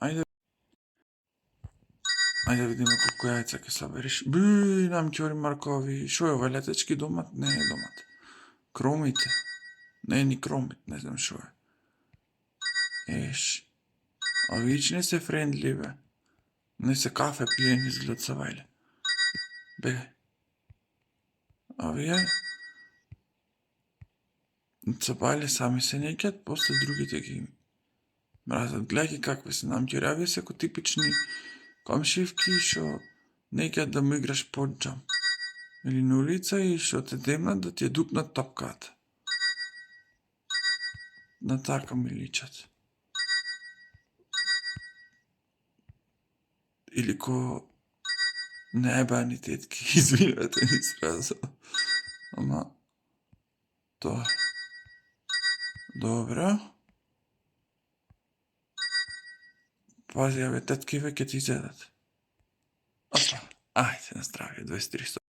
Ајде, ајде видиме колку јајца ќе сабереш. Нам ќори маркови. Шо е ова, летечки домат? Не е домат. Кромите. Не е ни кромит, не знам шо е. Еш. Овие не се френдли, бе. Не се кафе пиен изглед са вајле. Бе. Овие са бајле сами се неќат, после другите ги мразат. Гледај какви се нам ќери. Овие се ко типични комшивки што неќат да му играш поджам. Или на улица и што те демнат да ти ја дупнат топката. На така ми личат. Или ко неебани тетки, извинете ми израза. Ама, тоа. Добро. Пази, абе, теткиве ќе ти изедат. Опа, ајде на здравје, 23